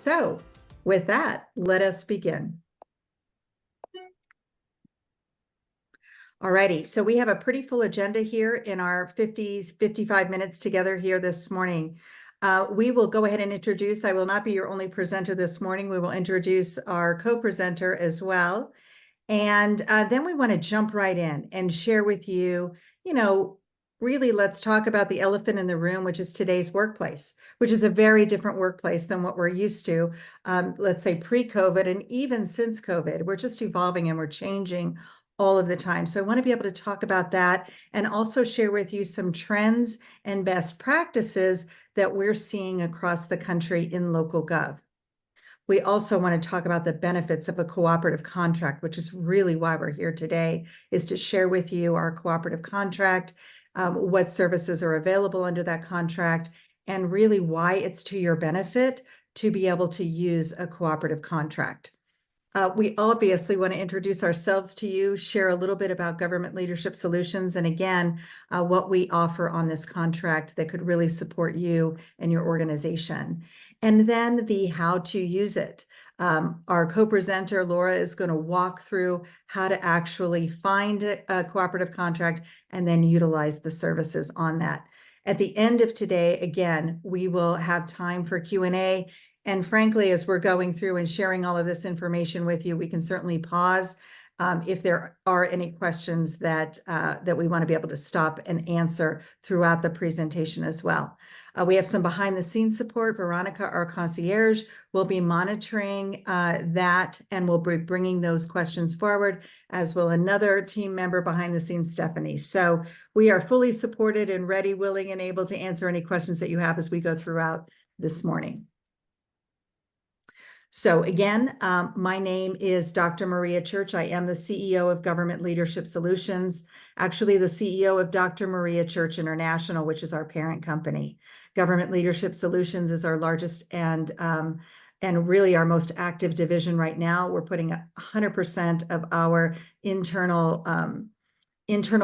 So with that, let us begin. Alrighty, so we have a pretty full agenda here in our 55 minutes together here this morning. We will go ahead and introduce, I will not be your only presenter this morning. We will introduce our co-presenter as well. And then we want to jump right in and share with you, really let's talk about the elephant in the room, which is today's workplace, which is a very different workplace than what we're used to, let's say pre-COVID and even since COVID. We're just evolving and we're changing all of the time. So I want to be able to talk about that and also share with you some trends and best practices that we're seeing across the country in local gov. We also want to talk about the benefits of a cooperative contract, which is really why we're here today, is to share with you our cooperative contract, what services are available under that contract, and really why it's to your benefit to be able to use a cooperative contract. We obviously want to introduce ourselves to you, share a little bit about Government Leadership Solutions, and again, what we offer on this contract that could really support you and your organization. And then the how to use it. Our co-presenter, Laura, is going to walk through how to actually find a cooperative contract and then utilize the services on that. At the end of today, again, we will have time for Q&A. And frankly, as we're going through and sharing all of this information with you, we can certainly pause if there are any questions that we want to be able to stop and answer throughout the presentation as well. We have some behind the scenes support. Veronica, our concierge, will be monitoring that and will be bringing those questions forward, as will another team member behind the scenes, Stephanie. So we are fully supported and ready, willing, and able to answer any questions that you have as we go throughout this morning. So again, my name is Dr. Maria Church. I am the CEO of Government Leadership Solutions, actually the CEO of Dr. Maria Church International, which is our parent company. Government Leadership Solutions is our largest and really our most active division right now. We're putting 100% of our internal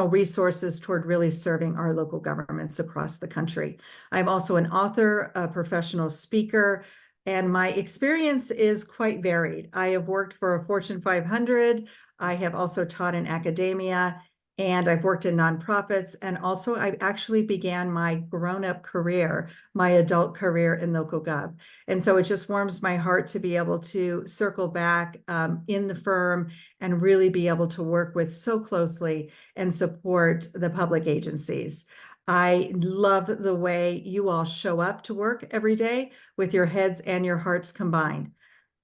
resources toward really serving our local governments across the country. I'm also an author, a professional speaker, and my experience is quite varied. I have worked for a Fortune 500. I have also taught in academia, and I've worked in nonprofits. And also I actually began my grown-up career, my adult career in local gov. And so it just warms my heart to be able to circle back in the firm and really be able to work with so closely and support the public agencies. I love the way you all show up to work every day with your heads and your hearts combined.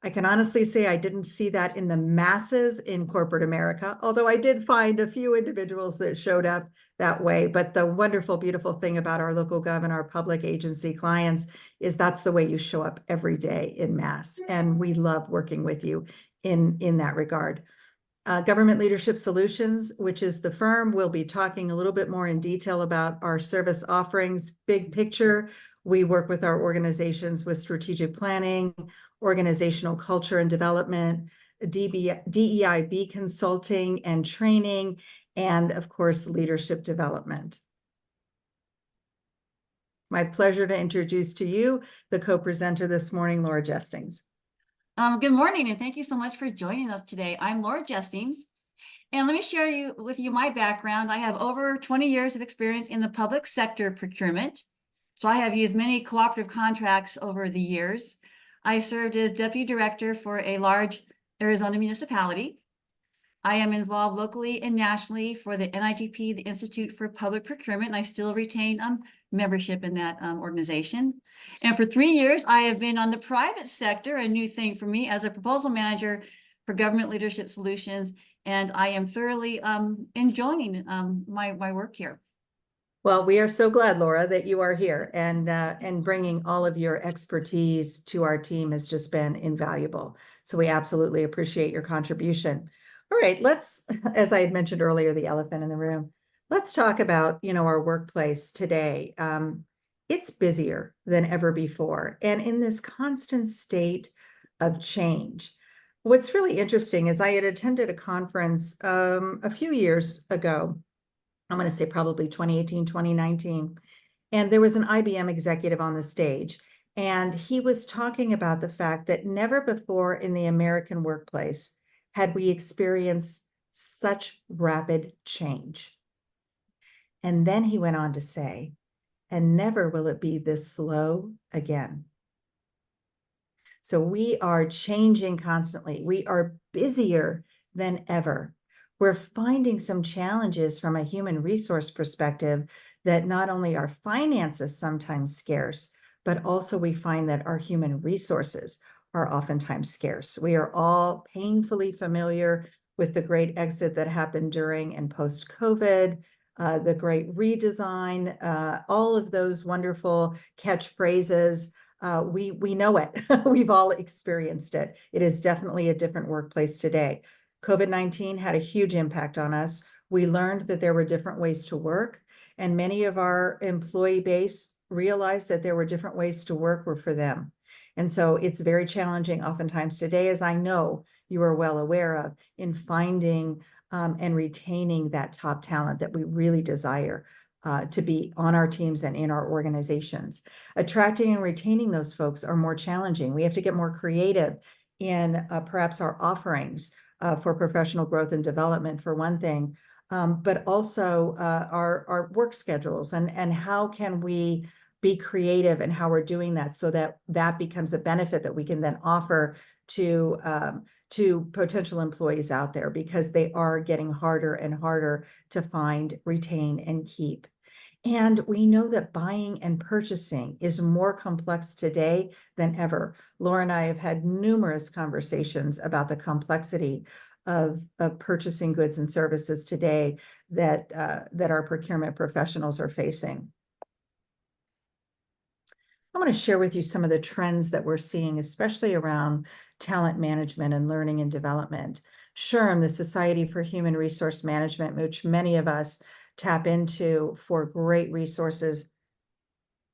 I can honestly say I didn't see that in the masses in corporate America, although I did find a few individuals that showed up that way. But the wonderful, beautiful thing about our local gov and our public agency clients is that's the way you show up every day in mass. And we love working with you in that regard. Government Leadership Solutions, which is the firm, will be talking a little bit more in detail about our service offerings. Big picture, we work with our organizations with strategic planning, organizational culture and development, DEIB consulting and training, and of course, leadership development. My pleasure to introduce to you the co-presenter this morning, Laura Jestings. Good morning, and thank you so much for joining us today. I'm Laura Jestings, and let me share with you my background. I have over 20 years of experience in the public sector procurement. So I have used many cooperative contracts over the years. I served as deputy director for a large Arizona municipality. I am involved locally and nationally for the NIGP, the Institute for Public Procurement, and I still retain membership in that organization. And for 3 years, I have been on the private sector, a new thing for me, as a proposal manager for Government Leadership Solutions, and I am thoroughly enjoying my work here. Well, we are so glad, Laura, that you are here, and bringing all of your expertise to our team has just been invaluable. So we absolutely appreciate your contribution. All right, let's, as I had mentioned earlier, the elephant in the room. Let's talk about, our workplace today. It's busier than ever before, and in this constant state of change. What's really interesting is I had attended a conference a few years ago. I'm going to say probably 2018, 2019. And there was an IBM executive on the stage. And he was talking about the fact that never before in the American workplace had we experienced such rapid change. And then he went on to say, and never will it be this slow again. So we are changing constantly. We are busier than ever. We're finding some challenges from a human resource perspective that not only are finances sometimes scarce, but also we find that our human resources are oftentimes scarce. We are all painfully familiar with the great exit that happened during and post-COVID, the great redesign, all of those wonderful catchphrases. We know it. We've all experienced it. It is definitely a different workplace today. COVID-19 had a huge impact on us. We learned that there were different ways to work, and many of our employee base realized that there were different ways to work were for them. And so it's very challenging oftentimes today, as I know you are well aware of, in finding and retaining that top talent that we really desire to be on our teams and in our organizations. Attracting and retaining those folks are more challenging. We have to get more creative in perhaps our offerings for professional growth and development, for one thing, but also our work schedules and how can we be creative in how we're doing that so that that becomes a benefit that we can then offer to potential employees out there, because they are getting harder and harder to find, retain, and keep. And we know that buying and purchasing is more complex today than ever. Laura and I have had numerous conversations about the complexity of purchasing goods and services today that our procurement professionals are facing. I want to share with you some of the trends that we're seeing, especially around talent management and learning and development. SHRM, the Society for Human Resource Management, which many of us tap into for great resources,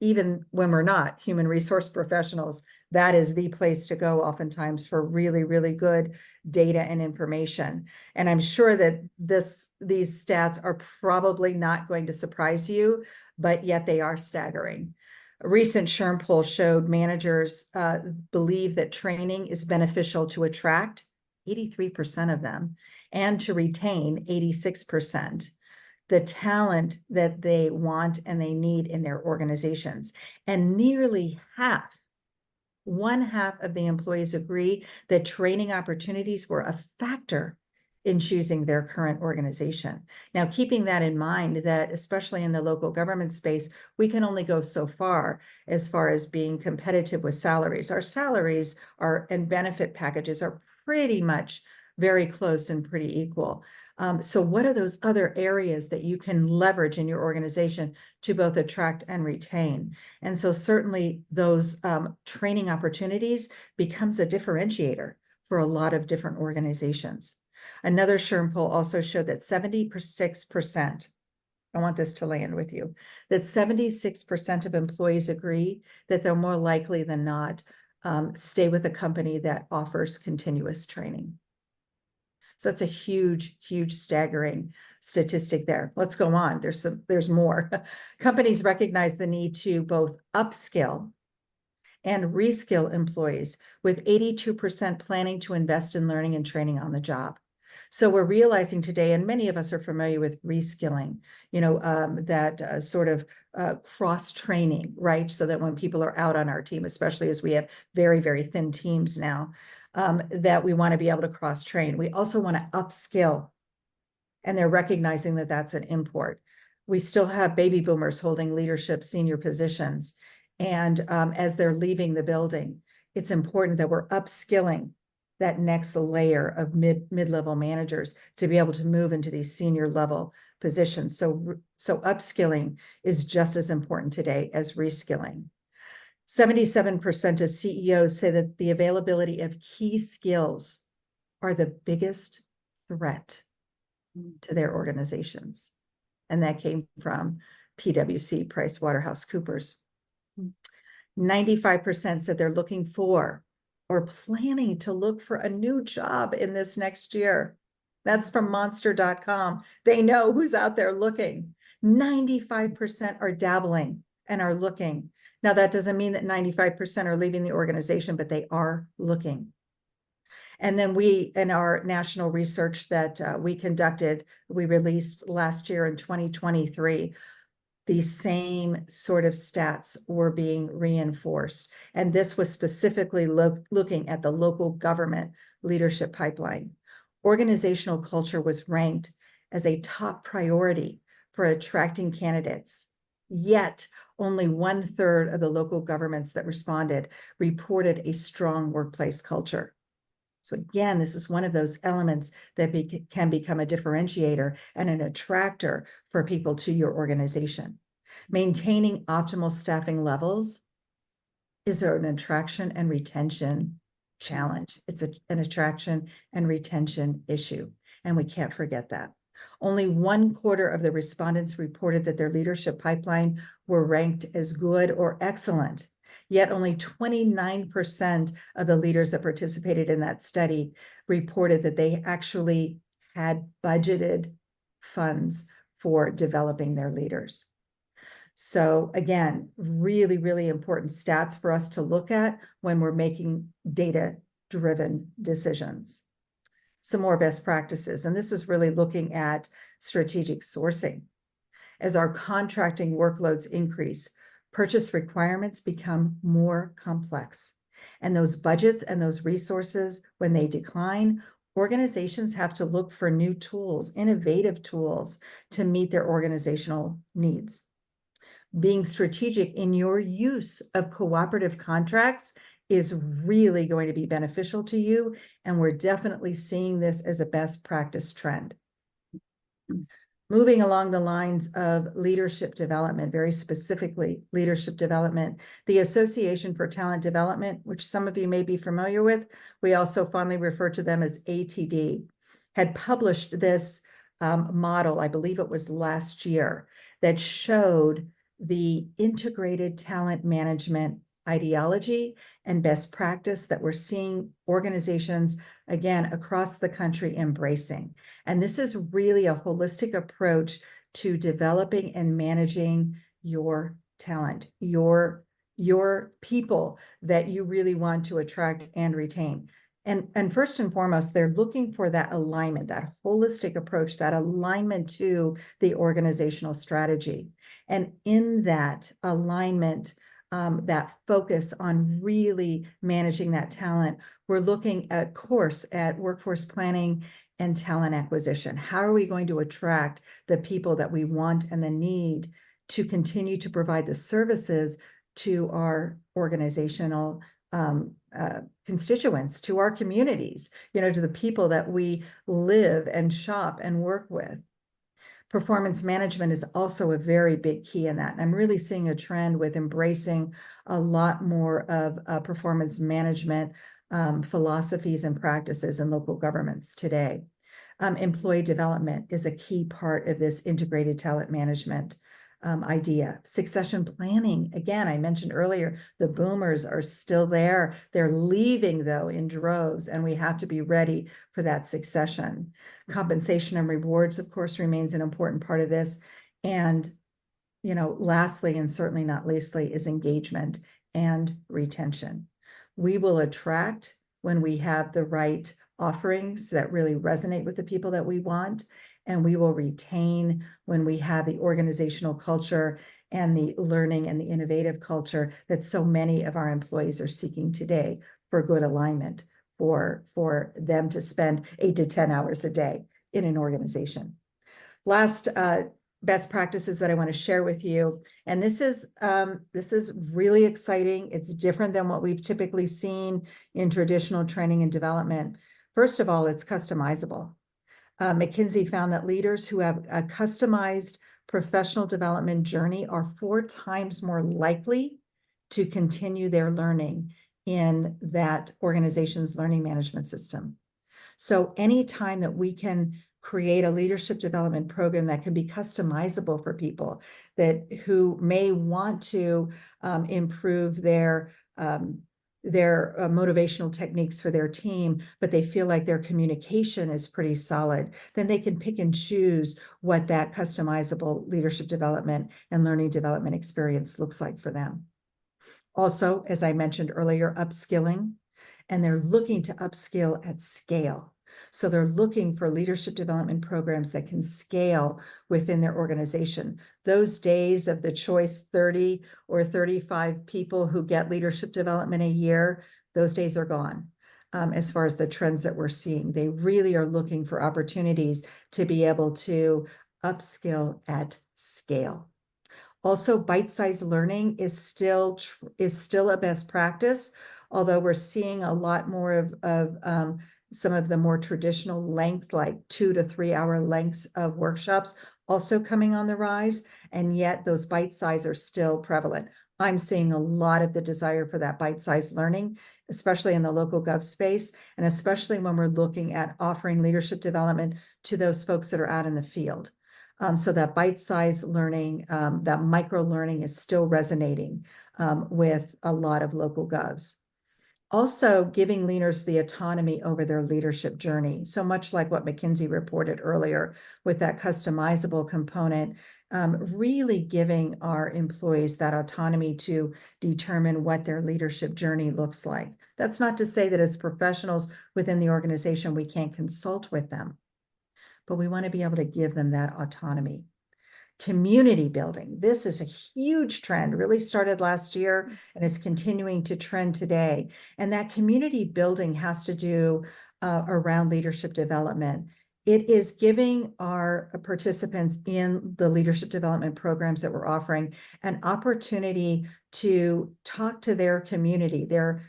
even when we're not human resource professionals, that is the place to go oftentimes for really, really good data and information. And I'm sure that these stats are probably not going to surprise you, but yet they are staggering. A recent SHRM poll showed managers believe that training is beneficial to attract 83% of them and to retain 86%. The talent that they want and they need in their organizations. And nearly one half of the employees agree that training opportunities were a factor in choosing their current organization. Now, keeping that in mind, that especially in the local government space, we can only go so far as being competitive with salaries. Our salaries and benefit packages are pretty much very close and pretty equal. So what are those other areas that you can leverage in your organization to both attract and retain? And so certainly those training opportunities becomes a differentiator for a lot of different organizations. Another SHRM poll also showed that 76%, I want this to land with you, that 76% of employees agree that they're more likely than not stay with a company that offers continuous training. So that's a huge, huge, staggering statistic there. Let's go on. There's more. Companies recognize the need to both upskill and reskill employees, with 82% planning to invest in learning and training on the job. So we're realizing today, and many of us are familiar with reskilling, that sort of cross-training, right? So that when people are out on our team, especially as we have very, very thin teams now, that we want to be able to cross-train. We also want to upskill, and they're recognizing that that's an import. We still have baby boomers holding leadership senior positions. And as they're leaving the building, it's important that we're upskilling that next layer of mid-level managers to be able to move into these senior level positions. So upskilling is just as important today as reskilling. 77% of CEOs say that the availability of key skills are the biggest threat to their organizations. And that came from PwC, PricewaterhouseCoopers. 95% said they're looking for or planning to look for a new job in this next year. That's from monster.com. They know who's out there looking. 95% are dabbling and are looking. Now, that doesn't mean that 95% are leaving the organization, but they are looking. And then we, in our national research that we conducted, we released last year in 2023, these same sort of stats were being reinforced. And this was specifically looking at the local government leadership pipeline. Organizational culture was ranked as a top priority for attracting candidates. Yet, only 1/3 of the local governments that responded reported a strong workplace culture. So again, this is one of those elements that can become a differentiator and an attractor for people to your organization. Maintaining optimal staffing levels is an attraction and retention challenge. It's an attraction and retention issue, and we can't forget that. Only 1/4 of the respondents reported that their leadership pipeline were ranked as good or excellent. Yet only 29% of the leaders that participated in that study reported that they actually had budgeted funds for developing their leaders. So again, really, really important stats for us to look at when we're making data-driven decisions. Some more best practices, and this is really looking at strategic sourcing. As our contracting workloads increase, purchase requirements become more complex. And those budgets and those resources, when they decline, organizations have to look for new tools, innovative tools to meet their organizational needs. Being strategic in your use of cooperative contracts is really going to be beneficial to you. And we're definitely seeing this as a best practice trend. Moving along the lines of leadership development, very specifically leadership development, the Association for Talent Development, which some of you may be familiar with, we also fondly refer to them as ATD, had published this model, I believe it was last year, that showed the integrated talent management ideology and best practice that we're seeing organizations, again, across the country embracing. And this is really a holistic approach to developing and managing your talent, your people that you really want to attract and retain. And first and foremost, they're looking for that alignment, that holistic approach, that alignment to the organizational strategy. And in that alignment, that focus on really managing that talent, we're looking at workforce planning and talent acquisition. How are we going to attract the people that we want and the need to continue to provide the services to our organizational constituents, to our communities, to the people that we live and shop and work with. Performance management is also a very big key in that. And I'm really seeing a trend with embracing a lot more of performance management philosophies and practices in local governments today. Employee development is a key part of this integrated talent management idea. Succession planning, again, I mentioned earlier, the boomers are still there. They're leaving, though, in droves, and we have to be ready for that succession. Compensation and rewards, of course, remains an important part of this. And, lastly, and certainly not leastly, is engagement and retention. We will attract when we have the right offerings that really resonate with the people that we want. And we will retain when we have the organizational culture and the learning and the innovative culture that so many of our employees are seeking today for good alignment, for them to spend 8 to 10 hours a day in an organization. Last best practices that I want to share with you, and this is really exciting. It's different than what we've typically seen in traditional training and development. First of all, it's customizable. McKinsey found that leaders who have a customized professional development journey are 4 times more likely to continue their learning in that organization's learning management system. So anytime that we can create a leadership development program that can be customizable for people who may want to improve their motivational techniques for their team, but they feel like their communication is pretty solid, then they can pick and choose what that customizable leadership development and learning development experience looks like for them. Also, as I mentioned earlier, upskilling, and they're looking to upskill at scale. So they're looking for leadership development programs that can scale within their organization. Those days of the choice 30 or 35 people who get leadership development a year, those days are gone. As far as the trends that we're seeing, they really are looking for opportunities to be able to upskill at scale. Also, bite-sized learning is still a best practice, although we're seeing a lot more of some of the more traditional length, like 2 to 3 hour lengths of workshops also coming on the rise, and yet those bite size are still prevalent. I'm seeing a lot of the desire for that bite-sized learning, especially in the local gov space, and especially when we're looking at offering leadership development to those folks that are out in the field. So that bite-sized learning, that micro learning is still resonating with a lot of local govs. Also giving leaders the autonomy over their leadership journey. So much like what McKinsey reported earlier with that customizable component, really giving our employees that autonomy to determine what their leadership journey looks like. That's not to say that as professionals within the organization, we can't consult with them, but we want to be able to give them that autonomy. Community building. This is a huge trend, really started last year and is continuing to trend today. And that community building has to do around leadership development. It is giving our participants in the leadership development programs that we're offering an opportunity to talk to their community, their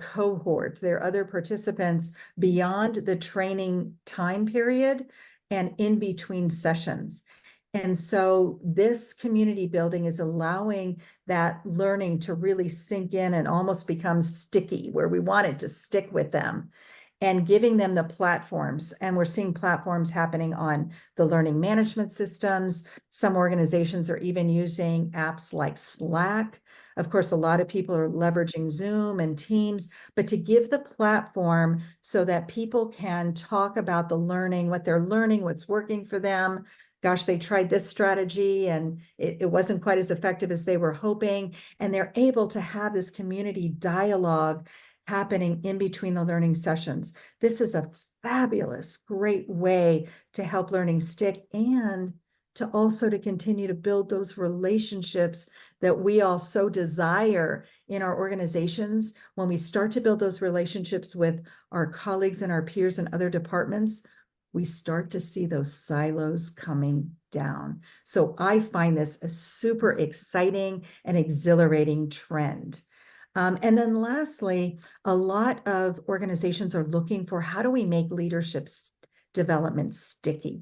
cohort, their other participants beyond the training time period and in between sessions. And so this community building is allowing that learning to really sink in and almost become sticky, where we want it to stick with them, and giving them the platforms. And we're seeing platforms happening on the learning management systems. Some organizations are even using apps like Slack. Of course, a lot of people are leveraging Zoom and Teams, but to give the platform so that people can talk about the learning, what they're learning, what's working for them. Gosh, they tried this strategy and it wasn't quite as effective as they were hoping. And they're able to have this community dialogue happening in between the learning sessions. This is a fabulous, great way to help learning stick and to also to continue to build those relationships that we all so desire in our organizations. When we start to build those relationships with our colleagues and our peers in other departments, we start to see those silos coming down. So I find this a super exciting and exhilarating trend. And then lastly, a lot of organizations are looking for, how do we make leadership development sticky?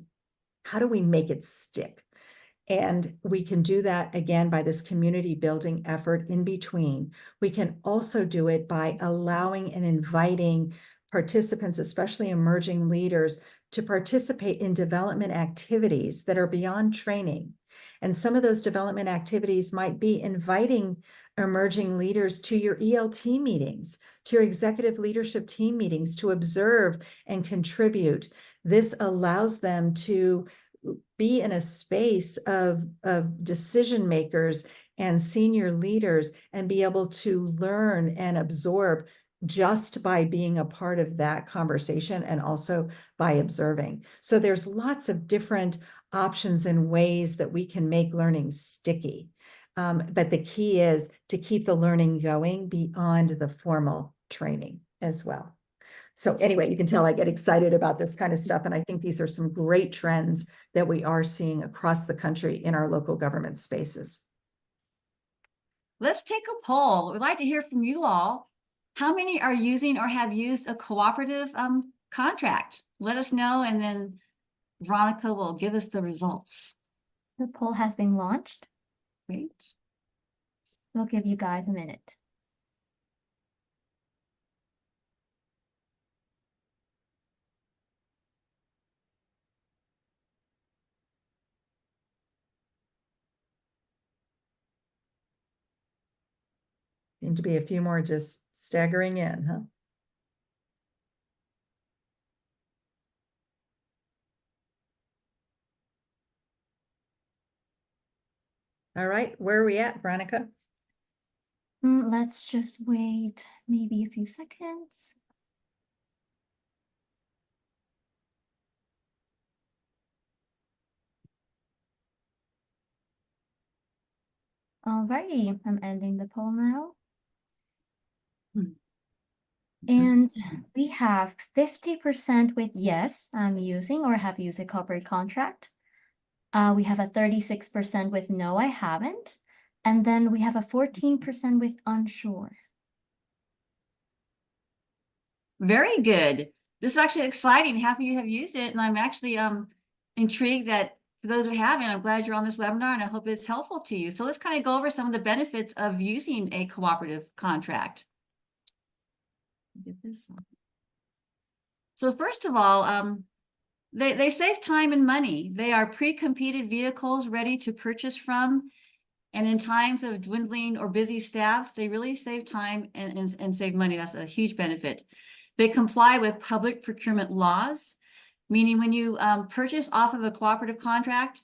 How do we make it stick? And we can do that again by this community building effort in between. We can also do it by allowing and inviting participants, especially emerging leaders, to participate in development activities that are beyond training. And some of those development activities might be inviting emerging leaders to your ELT meetings, to your executive leadership team meetings, to observe and contribute. This allows them to be in a space of decision makers and senior leaders and be able to learn and absorb just by being a part of that conversation and also by observing. So there's lots of different options and ways that we can make learning sticky. But the key is to keep the learning going beyond the formal training as well. So anyway, you can tell I get excited about this kind of stuff. And I think these are some great trends that we are seeing across the country in our local government spaces. Let's take a poll. We'd like to hear from you all. How many are using or have used a cooperative contract? Let us know, and then Veronica will give us the results. The poll has been launched. Great. We'll give you guys a minute. Seem to be a few more just staggering in, huh? All right, where are we at, Veronica? Let's just wait maybe a few seconds. Alrighty, I'm ending the poll now. And we have 50% with yes, I'm using or have used a corporate contract. We have a 36% with no, I haven't. And then we have a 14% with unsure. Very good. This is actually exciting. Half of you have used it, and I'm actually intrigued that for those who haven't, I'm glad you're on this webinar, and I hope it's helpful to you. So let's kind of go over some of the benefits of using a cooperative contract. Get this on. So first of all, they save time and money. They are pre-competed vehicles ready to purchase from. And in times of dwindling or busy staffs, they really save time and save money. That's a huge benefit. They comply with public procurement laws, meaning when you purchase off of a cooperative contract,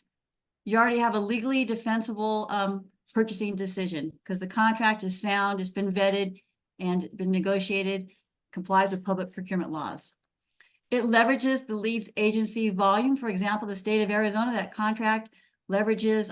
you already have a legally defensible purchasing decision because the contract is sound, it's been vetted and been negotiated, complies with public procurement laws. It leverages the leads agency volume. For example, the state of Arizona, that contract leverages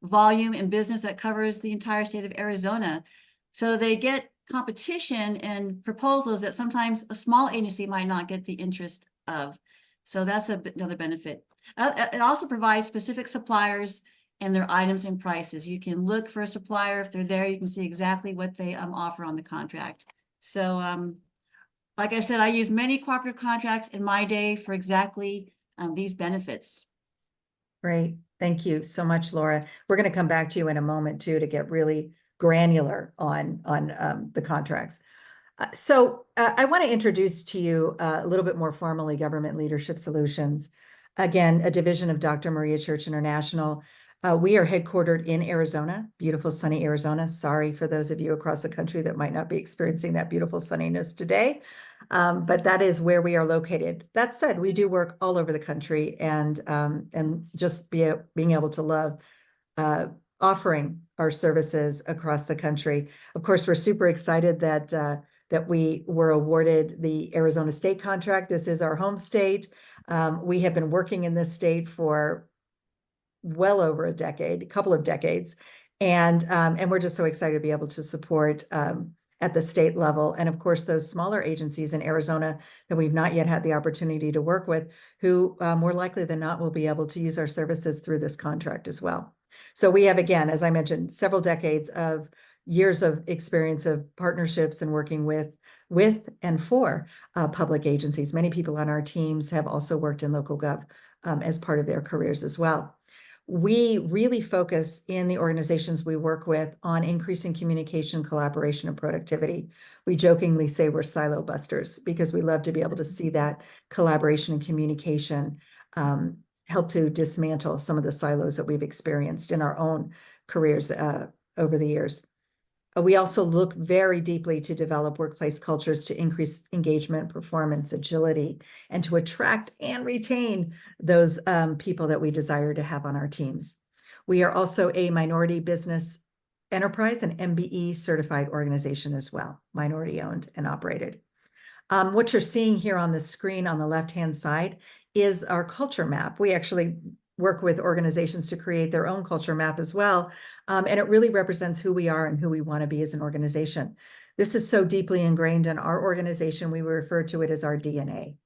volume and business that covers the entire state of Arizona. So they get competition and proposals that sometimes a small agency might not get the interest of. So that's another benefit. It also provides specific suppliers and their items and prices. You can look for a supplier. If they're there, you can see exactly what they offer on the contract. So like I said, I use many cooperative contracts in my day for exactly these benefits. Great. Thank you so much, Laura. We're going to come back to you in a moment too to get really granular on the contracts. I want to introduce to you a little bit more formally Government Leadership Solutions. Again, a division of Dr. Maria Church International. We are headquartered in Arizona, beautiful sunny Arizona. Sorry for those of you across the country that might not be experiencing that beautiful sunniness today. But that is where we are located. That said, we do work all over the country and just being able to love offering our services across the country. Of course, we're super excited that we were awarded the Arizona state contract. This is our home state. We have been working in this state for well over a decade, a couple of decades. And we're just so excited to be able to support at the state level. And of course, those smaller agencies in Arizona that we've not yet had the opportunity to work with, who more likely than not will be able to use our services through this contract as well. So we have, again, as I mentioned, several decades of years of experience of partnerships and working with and for public agencies. Many people on our teams have also worked in local gov as part of their careers as well. We really focus in the organizations we work with on increasing communication, collaboration, and productivity. We jokingly say we're silo busters because we love to be able to see that collaboration and communication help to dismantle some of the silos that we've experienced in our own careers over the years. We also look very deeply to develop workplace cultures to increase engagement, performance, agility, and to attract and retain those people that we desire to have on our teams. We are also a minority business enterprise and MBE certified organization as well, minority owned and operated. What you're seeing here on the screen on the left-hand side is our culture map. We actually work with organizations to create their own culture map as well. And it really represents who we are and who we want to be as an organization. This is so deeply ingrained in our organization, we refer to it as our DNA.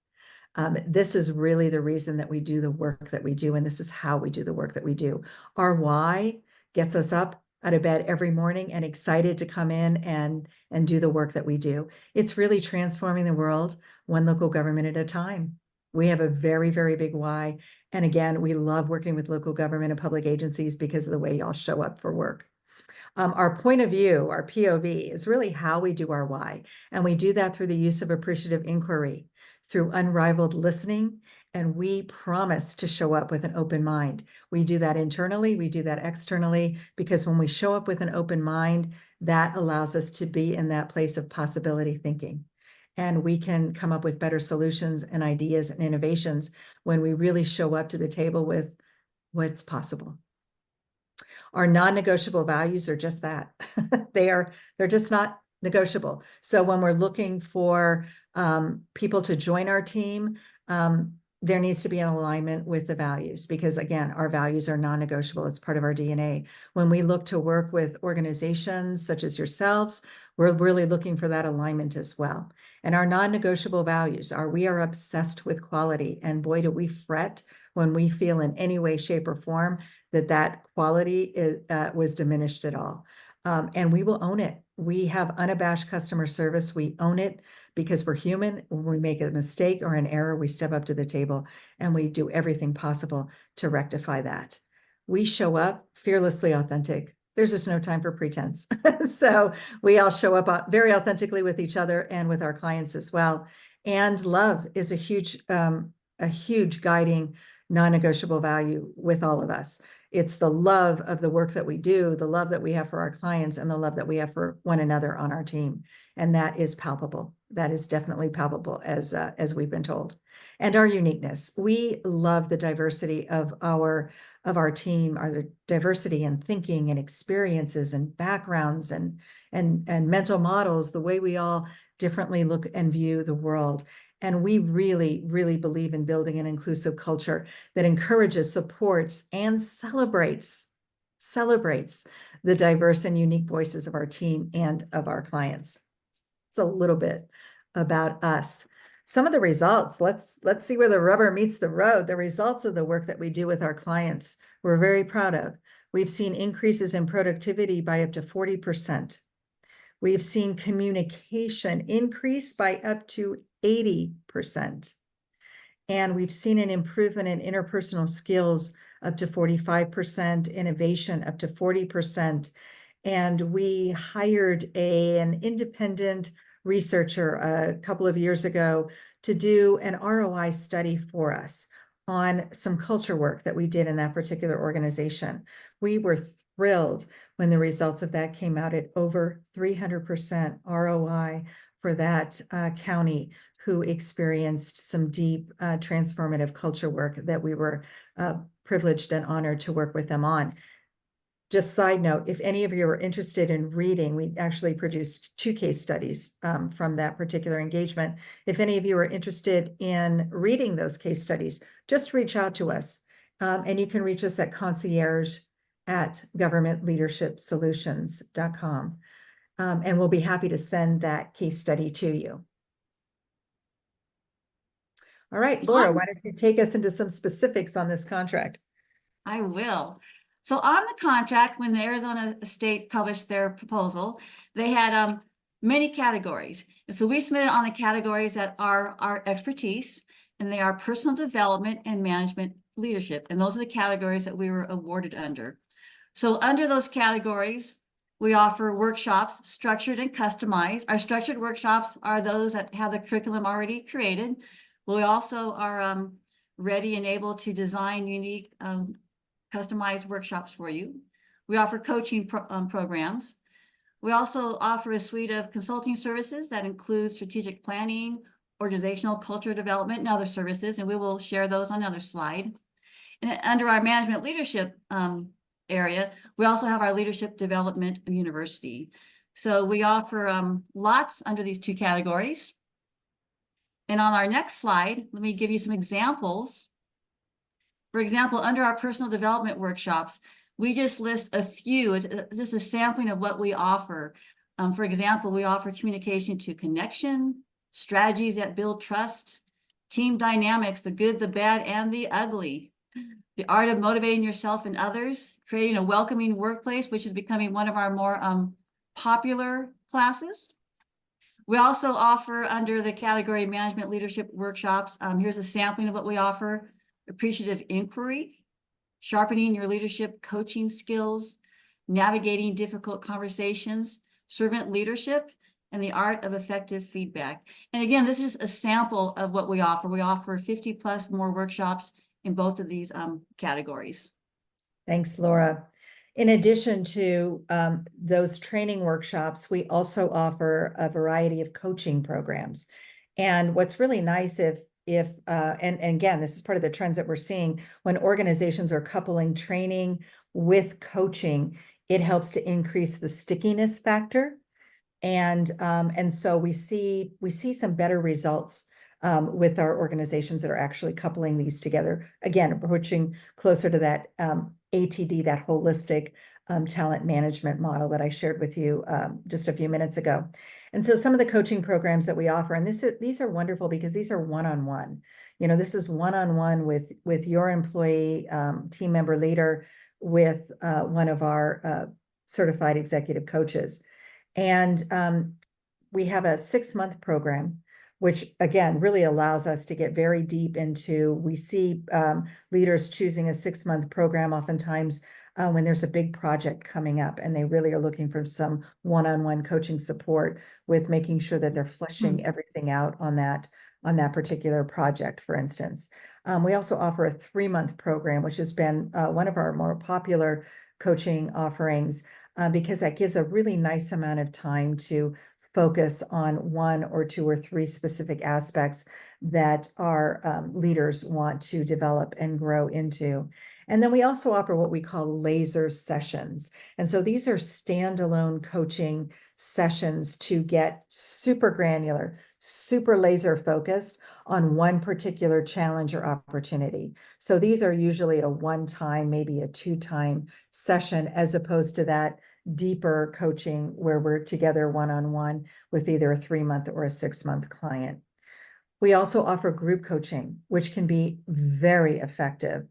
This is really the reason that we do the work that we do, and this is how we do the work that we do. Our why gets us up out of bed every morning and excited to come in and do the work that we do. It's really transforming the world one local government at a time. We have a very, very big why. And again, we love working with local government and public agencies because of the way y'all show up for work. Our point of view, our POV, is really how we do our why. And we do that through the use of appreciative inquiry, through unrivaled listening, And we promise to show up with an open mind. We do that internally, we do that externally, because when we show up with an open mind, that allows us to be in that place of possibility thinking. And we can come up with better solutions and ideas and innovations when we really show up to the table with what's possible. Our non-negotiable values are just that. They're just not negotiable. So when we're looking for people to join our team, there needs to be an alignment with the values, because again, our values are non-negotiable. It's part of our DNA. When we look to work with organizations such as yourselves, we're really looking for that alignment as well. And our non-negotiable values are, we are obsessed with quality, and boy, do we fret when we feel in any way, shape, or form that quality was diminished at all. And we will own it. We have unabashed customer service. We own it because we're human. When we make a mistake or an error, we step up to the table and we do everything possible to rectify that. We show up fearlessly authentic. There's just no time for pretense. So we all show up very authentically with each other and with our clients as well. And love is a huge guiding non-negotiable value with all of us. It's the love of the work that we do, the love that we have for our clients, and the love that we have for one another on our team. And that is palpable. That is definitely palpable, as we've been told. And our uniqueness. We love the diversity of our team, our diversity in thinking and experiences and backgrounds and mental models, the way we all differently look and view the world. And we really, really believe in building an inclusive culture that encourages, supports, and celebrates the diverse and unique voices of our team and of our clients. It's a little bit about us. Some of the results, let's see where the rubber meets the road. The results of the work that we do with our clients, we're very proud of. We've seen increases in productivity by up to 40%. We've seen communication increase by up to 80%. And we've seen an improvement in interpersonal skills up to 45%, innovation up to 40%. And we hired an independent researcher a couple of years ago to do an ROI study for us on some culture work that we did in that particular organization. We were thrilled when the results of that came out at over 300% ROI for that county, who experienced some deep transformative culture work that we were privileged and honored to work with them on. Just side note, if any of you are interested in reading, we actually produced 2 case studies from that particular engagement. If any of you are interested in reading those case studies, just reach out to us. And you can reach us at concierge@governmentleadershipsolutions.com. And we'll be happy to send that case study to you. All right, Laura, why don't you take us into some specifics on this contract? I will. So on the contract, when the Arizona state published their proposal, they had many categories. And so we submitted on the categories that are our expertise, and they are personal development and management leadership. And those are the categories that we were awarded under. So under those categories, we offer workshops, structured and customized. Our structured workshops are those that have the curriculum already created. We also are ready and able to design unique customized workshops for you. We offer coaching programs. We also offer a suite of consulting services that include strategic planning, organizational culture development, and other services, and we will share those on another slide. And under our management leadership area, we also have our leadership development university. So we offer lots under these 2 categories. And on our next slide, let me give you some examples. For example, under our personal development workshops, we just list a few. It's just a sampling of what we offer. For example, we offer communication to connection, strategies that build trust, team dynamics, the good, the bad, and the ugly, the art of motivating yourself and others, creating a welcoming workplace, which is becoming one of our more popular classes. We also offer under the category management leadership workshops. Here's a sampling of what we offer: appreciative inquiry, sharpening your leadership coaching skills, navigating difficult conversations, servant leadership, and the art of effective feedback. And again, this is a sample of what we offer. We offer 50 plus more workshops in both of these categories. Thanks, Laura. In addition to those training workshops, we also offer a variety of coaching programs. And what's really nice and again, this is part of the trends that we're seeing when organizations are coupling training with coaching, it helps to increase the stickiness factor. And so we see some better results with our organizations that are actually coupling these together. Again, approaching closer to that ATD, that holistic talent management model that I shared with you just a few minutes ago. And so some of the coaching programs that we offer, and these are wonderful because these are one-on-one. You know, this is one-on-one with your employee, team member leader, with one of our certified executive coaches. And we have a 6-month program, which again really allows us to get very deep into. We see leaders choosing a 6-month program oftentimes when there's a big project coming up and they really are looking for some one-on-one coaching support with making sure that they're fleshing everything out on that particular project, for instance. We also offer a 3-month program, which has been one of our more popular coaching offerings because that gives a really nice amount of time to focus on 1 or 2 or 3 specific aspects that our leaders want to develop and grow into. And then we also offer what we call laser sessions. And so these are standalone coaching sessions to get super granular, super laser focused on one particular challenge or opportunity. So these are usually a 1-time, maybe a 2-time session, as opposed to that deeper coaching where we're together one-on-one with either a 3-month or a 6-month client. We also offer group coaching, which can be very effective.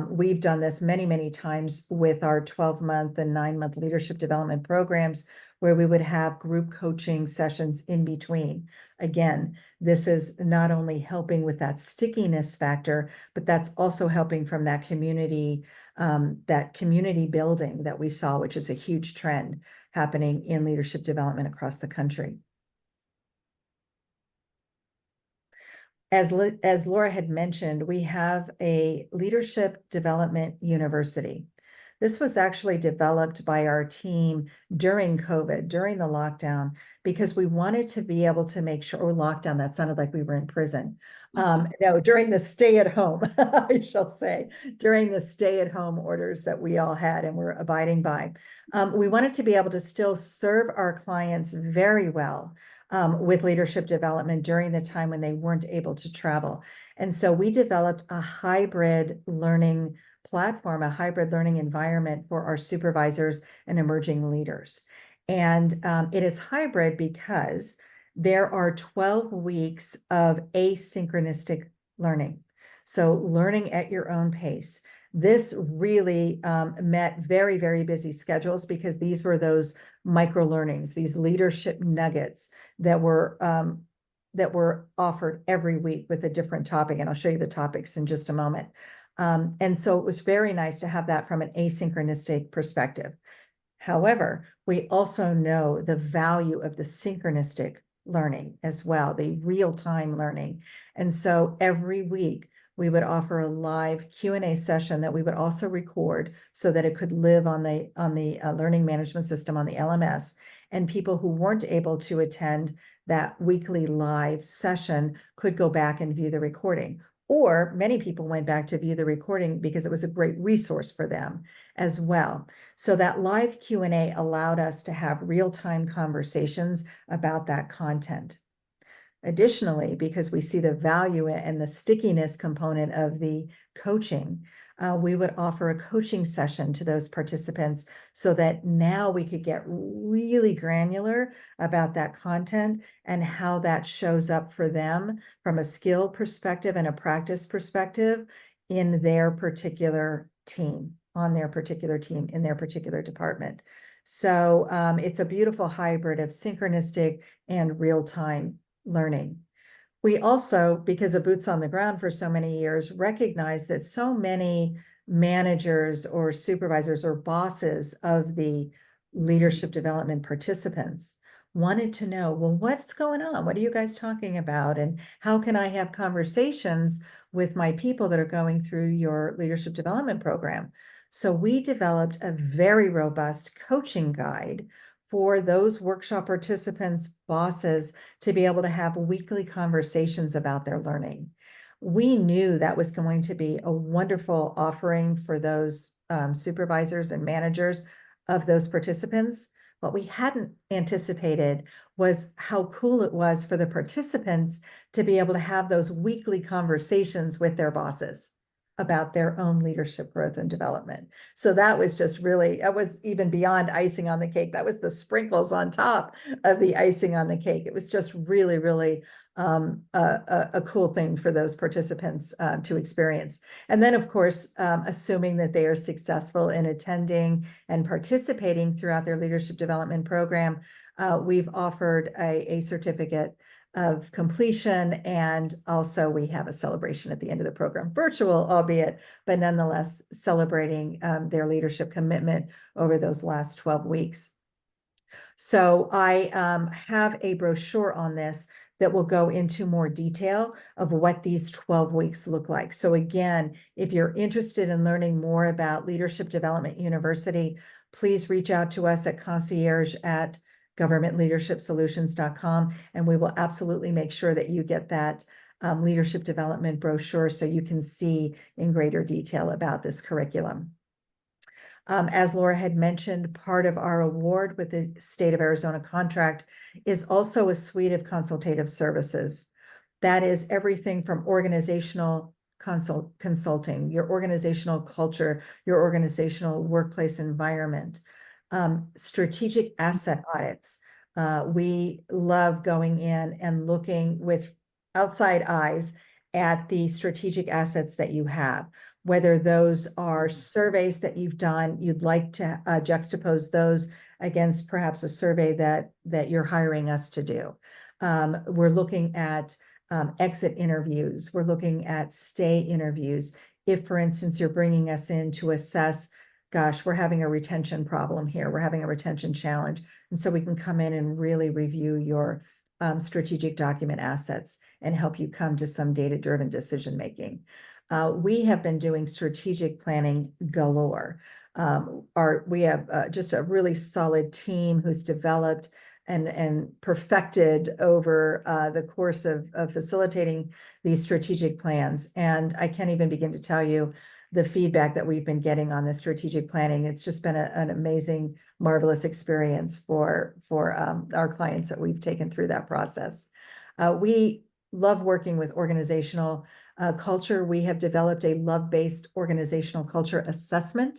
We've done this many, many times with our 12-month and 9-month leadership development programs, where we would have group coaching sessions in between. Again, this is not only helping with that stickiness factor, but that's also helping from that community building that we saw, which is a huge trend happening in leadership development across the country. As Laura had mentioned, we have a leadership development university. This was actually developed by our team during COVID, during the lockdown, because we wanted to be able to make sure, lockdown, that sounded like we were in prison. No, during the stay at home, I shall say, during the stay at home orders that we all had and were abiding by. We wanted to be able to still serve our clients very well with leadership development during the time when they weren't able to travel. And so we developed a hybrid learning platform, a hybrid learning environment for our supervisors and emerging leaders. And it is hybrid because there are 12 weeks of asynchronistic learning. So learning at your own pace. This really met very, very busy schedules because these were those micro learnings, these leadership nuggets that were offered every week with a different topic. And I'll show you the topics in just a moment. And so it was very nice to have that from an asynchronistic perspective. However, we also know the value of the synchronistic learning as well, the real-time learning. And so every week we would offer a live Q&A session that we would also record so that it could live on the learning management system, on the LMS. And people who weren't able to attend that weekly live session could go back and view the recording. Or many people went back to view the recording because it was a great resource for them as well. So that live Q&A allowed us to have real-time conversations about that content. Additionally, because we see the value and the stickiness component of the coaching, we would offer a coaching session to those participants so that now we could get really granular about that content and how that shows up for them from a skill perspective and a practice perspective in their particular team, on their particular team, in their particular department. So it's a beautiful hybrid of synchronistic and real-time learning. We also, because of boots on the ground for so many years, recognize that so many managers or supervisors or bosses of the leadership development participants wanted to know, well, what's going on? What are you guys talking about? And how can I have conversations with my people that are going through your leadership development program? So we developed a very robust coaching guide for those workshop participants, bosses, to be able to have weekly conversations about their learning. We knew that was going to be a wonderful offering for those supervisors and managers of those participants. What we hadn't anticipated was how cool it was for the participants to be able to have those weekly conversations with their bosses about their own leadership growth and development. So that was just really, that was even beyond icing on the cake. That was the sprinkles on top of the icing on the cake. It was just really, really a cool thing for those participants to experience. And then, of course, assuming that they are successful in attending and participating throughout their leadership development program, we've offered a certificate of completion, and also we have a celebration at the end of the program, virtual albeit, but nonetheless celebrating their leadership commitment over those last 12 weeks. So I have a brochure on this that will go into more detail of what these 12 weeks look like. So again, if you're interested in learning more about Leadership Development University, please reach out to us at concierge@governmentleadershipsolutions.com, and we will absolutely make sure that you get that leadership development brochure so you can see in greater detail about this curriculum. As Laura had mentioned, part of our award with the State of Arizona contract is also a suite of consultative services. That is everything from organizational consulting, your organizational culture, your organizational workplace environment, strategic asset audits. We love going in and looking with outside eyes at the strategic assets that you have, whether those are surveys that you've done, you'd like to juxtapose those against perhaps a survey that you're hiring us to do. We're looking at exit interviews. We're looking at stay interviews. If, for instance, you're bringing us in to assess, gosh, we're having a retention problem here, we're having a retention challenge. And so we can come in and really review your strategic document assets and help you come to some data-driven decision-making. We have been doing strategic planning galore. We have just a really solid team who's developed and perfected over the course of facilitating these strategic plans. And I can't even begin to tell you the feedback that we've been getting on the strategic planning. It's just been an amazing, marvelous experience for our clients that we've taken through that process. We love working with organizational culture. We have developed a love-based organizational culture assessment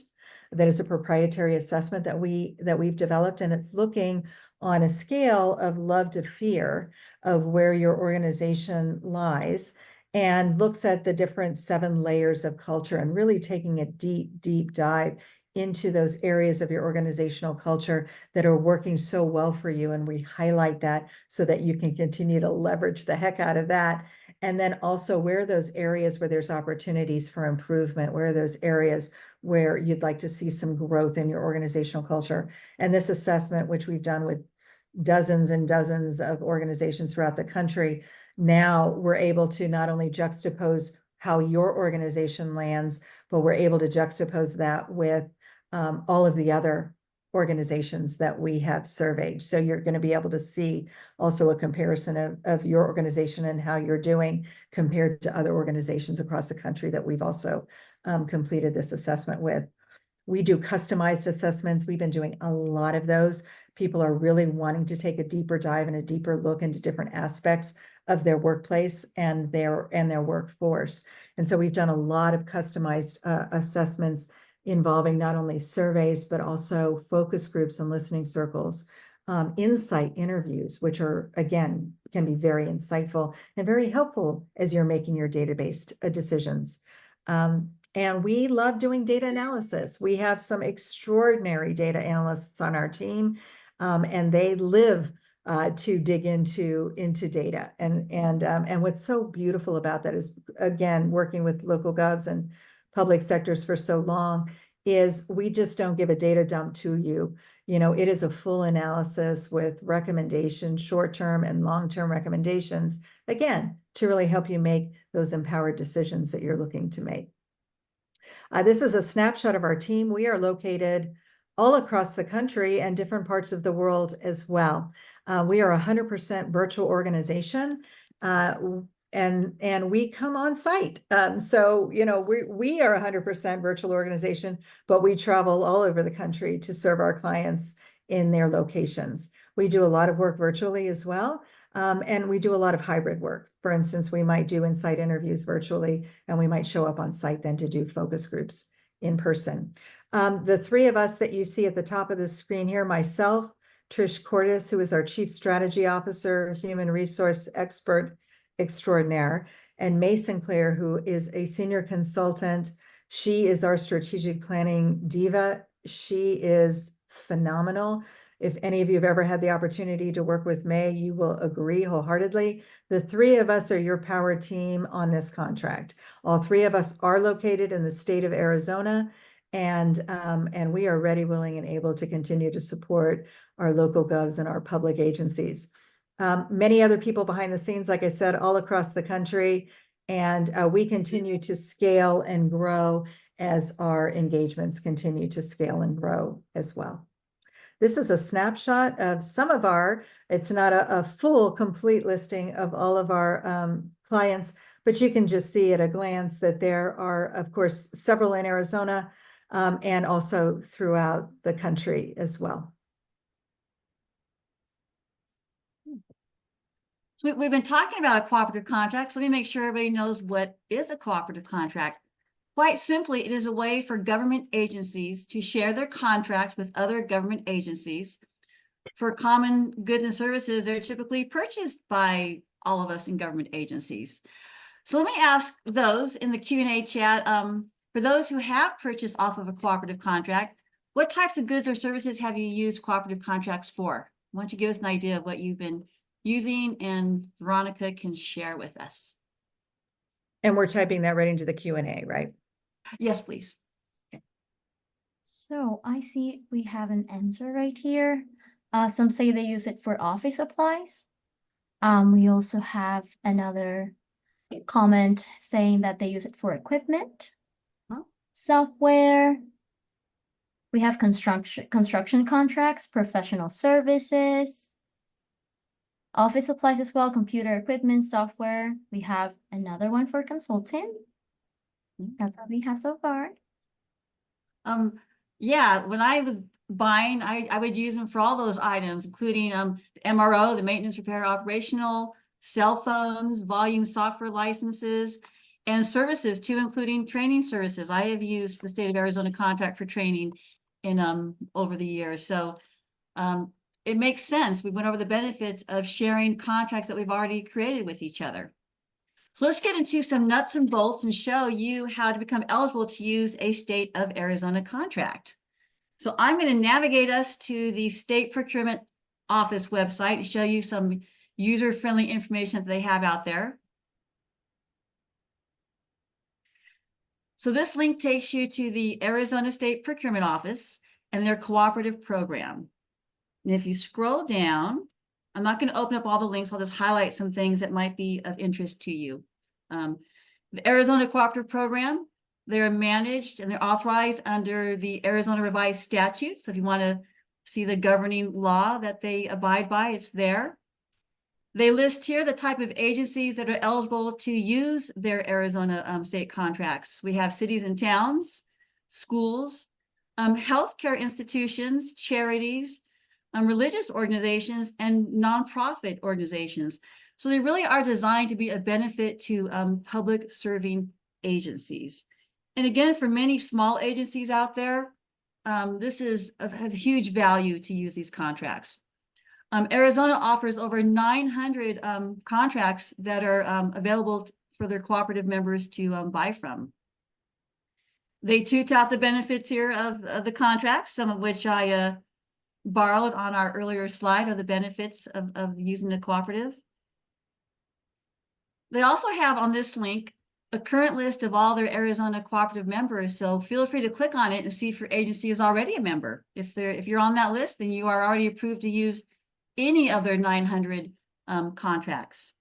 that is a proprietary assessment that we've developed, and it's looking on a scale of love to fear of where your organization lies, and looks at the different 7 layers of culture and really taking a deep dive into those areas of your organizational culture that are working so well for you. And we highlight that so that you can continue to leverage the heck out of that. And then also, where are those areas where there's opportunities for improvement? Where are those areas where you'd like to see some growth in your organizational culture? And this assessment, which we've done with dozens and dozens of organizations throughout the country, now we're able to not only juxtapose how your organization lands, but we're able to juxtapose that with all of the other organizations that we have surveyed. So you're going to be able to see also a comparison of your organization and how you're doing compared to other organizations across the country that we've also completed this assessment with. We do customized assessments. We've been doing a lot of those. People are really wanting to take a deeper dive and a deeper look into different aspects of their workplace and their workforce. And so we've done a lot of customized assessments involving not only surveys, but also focus groups and listening circles, insight interviews, which are, again, can be very insightful and very helpful as you're making your database decisions. And we love doing data analysis. We have some extraordinary data analysts on our team, and they live to dig into data. And what's so beautiful about that is, again, working with local govs and public sectors for so long, is we just don't give a data dump to you. You know, it is a full analysis with recommendations, short-term and long-term recommendations, again, to really help you make those empowered decisions that you're looking to make. This is a snapshot of our team. We are located all across the country and different parts of the world as well. We are a 100% virtual organization, and we come on site. So, you know, we are a 100% virtual organization, but we travel all over the country to serve our clients in their locations. We do a lot of work virtually as well, and we do a lot of hybrid work. For instance, we might do in-site interviews virtually, and we might show up on site then to do focus groups in person. The three of us that you see at the top of the screen here, myself, Trish Cordes, who is our Chief Strategy Officer, Human Resource Expert Extraordinaire, and May Sinclair, who is a Senior Consultant. She is our Strategic Planning Diva. She is phenomenal. If any of you have ever had the opportunity to work with May, you will agree wholeheartedly. The three of us are your power team on this contract. All three of us are located in the state of Arizona, and we are ready, willing, and able to continue to support our local govs and our public agencies. Many other people behind the scenes, like I said, all across the country, and we continue to scale and grow as our engagements continue to scale and grow as well. This is a snapshot of some of our, it's not a full, complete listing of all of our clients, but you can just see at a glance that there are, of course, several in Arizona and also throughout the country as well. So we've been talking about a cooperative contract, so let me make sure everybody knows what is a cooperative contract. Quite simply, it is a way for government agencies to share their contracts with other government agencies for common goods and services that are typically purchased by all of us in government agencies. So let me ask those in the Q&A chat, for those who have purchased off of a cooperative contract, what types of goods or services have you used cooperative contracts for? Why don't you give us an idea of what you've been using, and Veronica can share with us. And we're typing that right into the Q&A, right? Yes, please. So I see we have an answer right here. Some say they use it for office supplies. We also have another comment saying that they use it for equipment, software. We have construction contracts, professional services, office supplies as well, computer equipment, software. We have another one for consulting. That's what we have so far. Yeah, when I was buying, I would use them for all those items, including the MRO, the maintenance, repair, operational, cell phones, volume software licenses, and services too, including training services. I have used the state of Arizona contract for training in over the years. So it makes sense. We went over the benefits of sharing contracts that we've already created with each other. So let's get into some nuts and bolts and show you how to become eligible to use a state of Arizona contract. So I'm going to navigate us to the state procurement office website and show you some user-friendly information that they have out there. So this link takes you to the Arizona State Procurement Office and their cooperative program. And if you scroll down, I'm not going to open up all the links. I'll just highlight some things that might be of interest to you. The Arizona Cooperative Program, they're managed and they're authorized under the Arizona Revised Statutes. So if you want to see the governing law that they abide by, it's there. They list here the type of agencies that are eligible to use their Arizona state contracts. We have cities and towns, schools, healthcare institutions, charities, religious organizations, and nonprofit organizations. So they really are designed to be a benefit to public serving agencies. And again, for many small agencies out there, this is of huge value to use these contracts. Arizona offers over 900 contracts that are available for their cooperative members to buy from. They too tout the benefits here of the contracts, some of which I borrowed on our earlier slide, are the benefits of using the cooperative. They also have on this link a current list of all their Arizona cooperative members. So feel free to click on it and see if your agency is already a member. If you're on that list, then you are already approved to use any of their 900 contracts.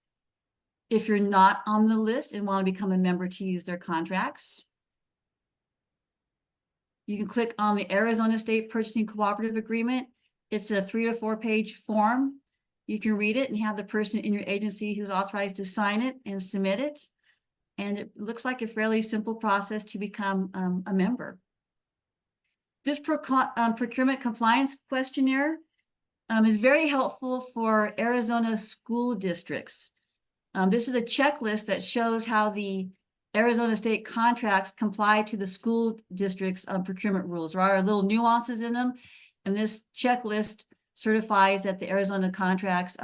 If you're not on the list and want to become a member to use their contracts, you can click on the Arizona State Purchasing Cooperative Agreement. It's a 3 to 4 page form. You can read it and have the person in your agency who's authorized to sign it and submit it. And it looks like a fairly simple process to become a member. This procurement compliance questionnaire is very helpful for Arizona school districts. This is a checklist that shows how the Arizona state contracts comply to the school district's procurement rules. There are little nuances in them, and this checklist certifies that the Arizona contracts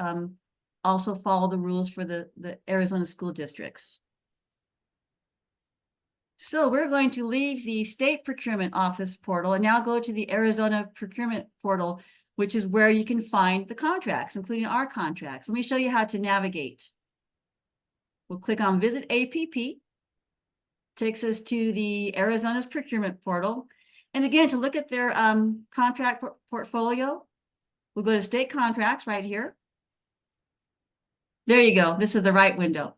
also follow the rules for the Arizona school districts. So we're going to leave the state procurement office portal and now go to the Arizona procurement portal, which is where you can find the contracts, including our contracts. Let me show you how to navigate. We'll click on Visit APP. Takes us to the Arizona's procurement portal. And again, to look at their contract portfolio, we'll go to state contracts right here. There you go. This is the right window.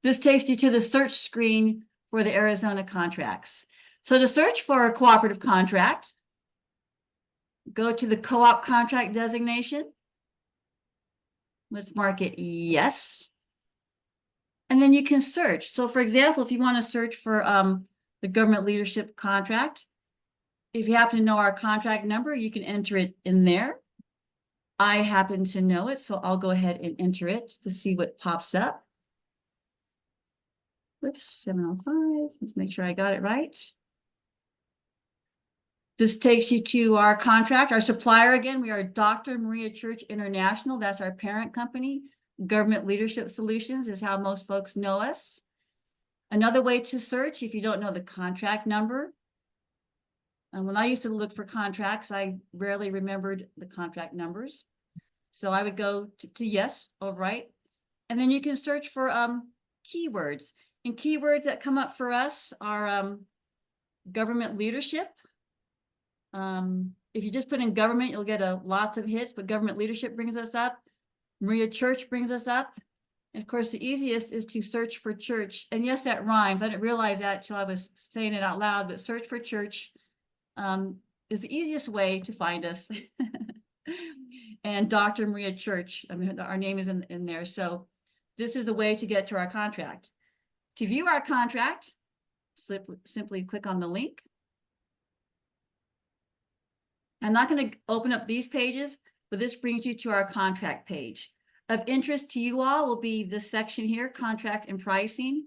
This takes you to the search screen for the Arizona contracts. So to search for a cooperative contract, go to the co-op contract designation. Let's mark it yes. And then you can search. So for example, if you want to search for the government leadership contract, if you happen to know our contract number, you can enter it in there. I happen to know it, so I'll go ahead and enter it to see what pops up. Whoops, 705. Let's make sure I got it right. This takes you to our contract, our supplier again. We are Dr. Maria Church International. That's our parent company. Government Leadership Solutions is how most folks know us. Another way to search, if you don't know the contract number. When I used to look for contracts, I rarely remembered the contract numbers. So I would go to yes, all right. And then you can search for keywords. And keywords that come up for us are government leadership. If you just put in government, you'll get lots of hits, but government leadership brings us up. Maria Church brings us up. And of course, the easiest is to search for church. And yes, that rhymes. I didn't realize that till I was saying it out loud, but search for church is the easiest way to find us. And Dr. Maria Church, I mean, our name is in there. So this is the way to get to our contract. To view our contract, simply click on the link. I'm not going to open up these pages, but this brings you to our contract page. Of interest to you all will be this section here, contract and pricing.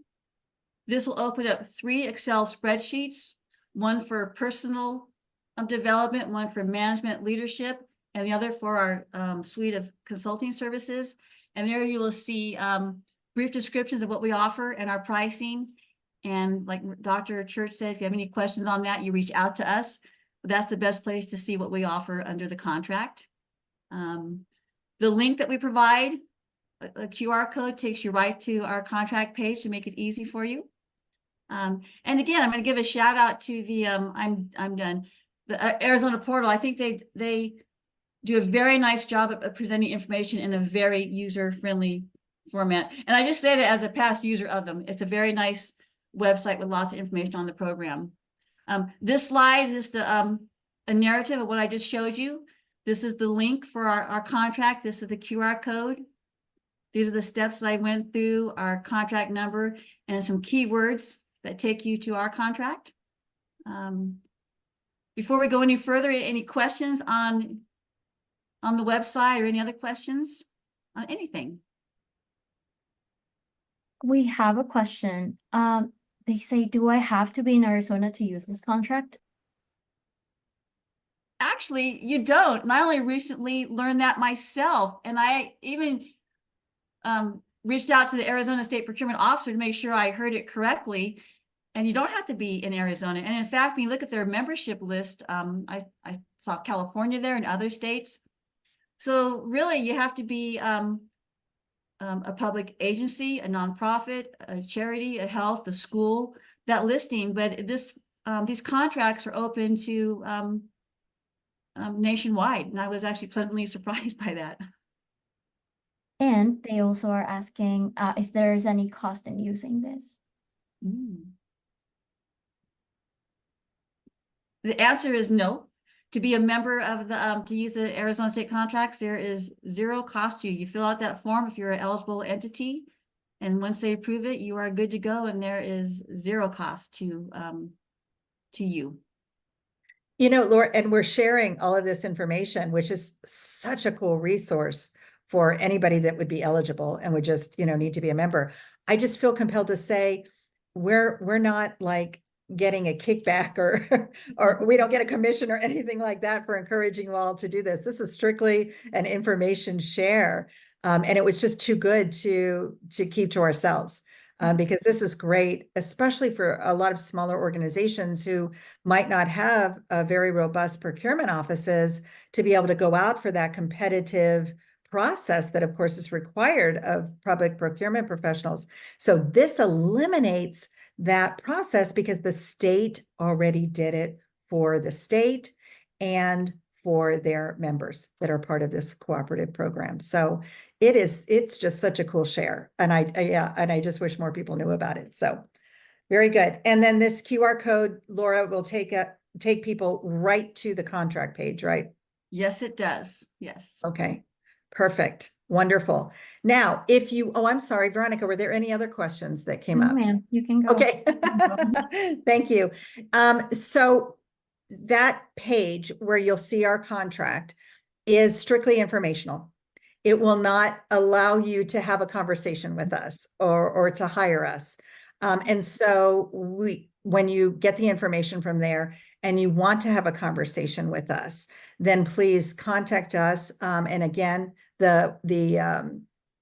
This will open up 3 Excel spreadsheets, one for personal development, one for management leadership, and the other for our suite of consulting services. And there you will see brief descriptions of what we offer and our pricing. And like Dr. Church said, if you have any questions on that, you reach out to us. That's the best place to see what we offer under the contract. The link that we provide, a QR code, takes you right to our contract page to make it easy for you. And again, I'm going to give a shout out to the I'm done. The Arizona portal. I think they do a very nice job of presenting information in a very user-friendly format. And I just say that as a past user of them. It's a very nice website with lots of information on the program. This slide is just a narrative of what I just showed you. This is the link for our contract. This is the QR code. These are the steps I went through, our contract number, and some keywords that take you to our contract. Before we go any further, any questions on the website or any other questions on anything? We have a question. They say, do I have to be in Arizona to use this contract? Actually, you don't. And I only recently learned that myself. And I even reached out to the Arizona State Procurement Officer to make sure I heard it correctly. And you don't have to be in Arizona. And in fact, when you look at their membership list, I saw California there and other states. So really, you have to be a public agency, a nonprofit, a charity, a health, a school, that listing, but these contracts are open to nationwide, and I was actually pleasantly surprised by that. And they also are asking if there is any cost in using this. The answer is no. To be a member of the, to use the Arizona State contracts, there is zero cost to you. You fill out that form if you're an eligible entity, and once they approve it, you are good to go, and there is zero cost to you. You know, Laura, and we're sharing all of this information, which is such a cool resource for anybody that would be eligible and would just, you know, need to be a member. I just feel compelled to say we're not like getting a kickback or we don't get a commission or anything like that for encouraging you all to do this. This is strictly an information share. And it was just too good to keep to ourselves. Because this is great, especially for a lot of smaller organizations who might not have a very robust procurement offices to be able to go out for that competitive process that of course is required of public procurement professionals. So this eliminates that process because the state already did it for the state and for their members that are part of this cooperative program. So it's just such a cool share. And I just wish more people knew about it. So very good. And then this QR code, Laura, will take people right to the contract page, right? Yes, it does. Yes. Okay, perfect. Wonderful. Now, I'm sorry, Veronica, were there any other questions that came No, up? ma'am, you can go. Okay, thank you. So that page where you'll see our contract is strictly informational. It will not allow you to have a conversation with us or to hire us. And so when you get the information from there and you want to have a conversation with us, then please contact us. And again, the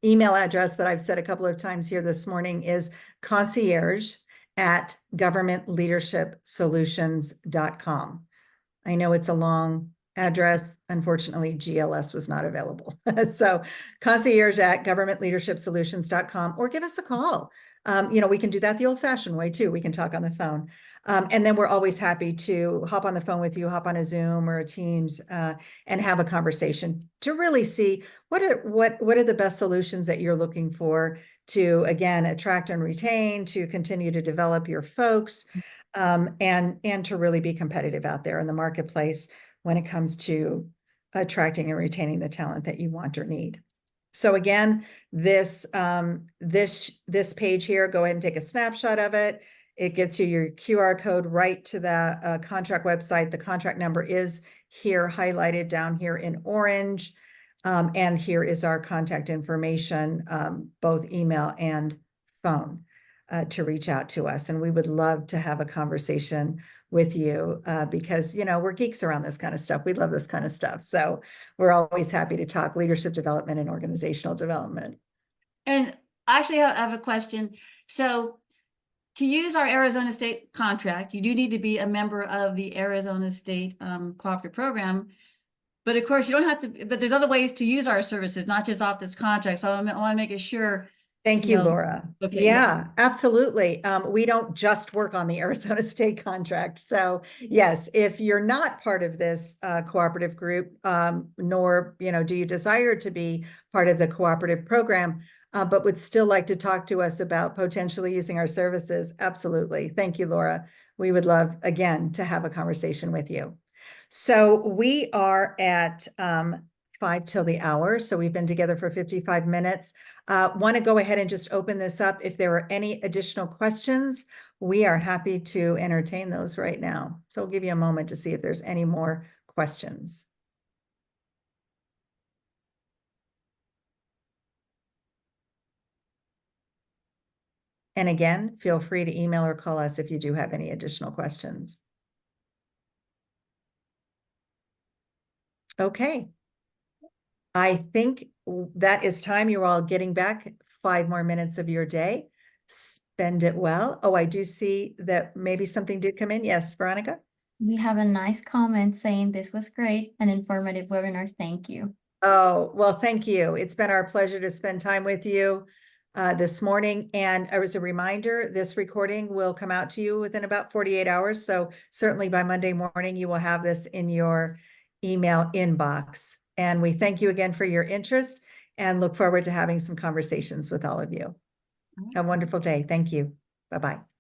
email address that I've said a couple of times here this morning is concierge@governmentleadershipsolutions.com. I know it's a long address. Unfortunately, GLS was not available. So concierge@governmentleadershipsolutions.com, or give us a call. We can do that the old fashioned way too. We can talk on the phone. And then we're always happy to hop on the phone with you, hop on a Zoom or a Teams, and have a conversation to really see what are the best solutions that you're looking for to, again, attract and retain, to continue to develop your folks, and to really be competitive out there in the marketplace when it comes to attracting and retaining the talent that you want or need. So again, this page here, go ahead and take a snapshot of it. It gets you your QR code right to the contract website. The contract number is here highlighted down here in orange. And here is our contact information, both email and phone, to reach out to us. And we would love to have a conversation with you because, we're geeks around this kind of stuff. We love this kind of stuff. So we're always happy to talk leadership development and organizational development. And actually, I have a question. So to use our Arizona State contract, you do need to be a member of the Arizona State cooperative program. But of course, you don't have to, but there's other ways to use our services, not just off this contract. So I want to make it sure. Thank you, Laura. Okay, yeah, yes. Absolutely. We don't just work on the Arizona State contract. So yes, if you're not part of this cooperative group, nor, do you desire to be part of the cooperative program, but would still like to talk to us about potentially using our services, absolutely. Thank you, Laura. We would love, again, to have a conversation with you. So we are at 5 till the hour. So we've been together for 55 minutes. Want to go ahead and just open this up. If there are any additional questions, we are happy to entertain those right now. So we'll give you a moment to see if there's any more questions. And again, feel free to email or call us if you do have any additional questions. Okay. I think that is time. You're all getting back 5 more minutes of your day. Spend it well. Oh, I do see that maybe something did come in. Yes, Veronica? We have a nice comment saying this was great, an informative webinar. Thank you. Oh, well, thank you. It's been our pleasure to spend time with you this morning. And as a reminder, this recording will come out to you within about 48 hours. So certainly by Monday morning, you will have this in your email inbox. And we thank you again for your interest and look forward to having some conversations with all of you. All right. Have a wonderful day. Thank you. Bye-bye.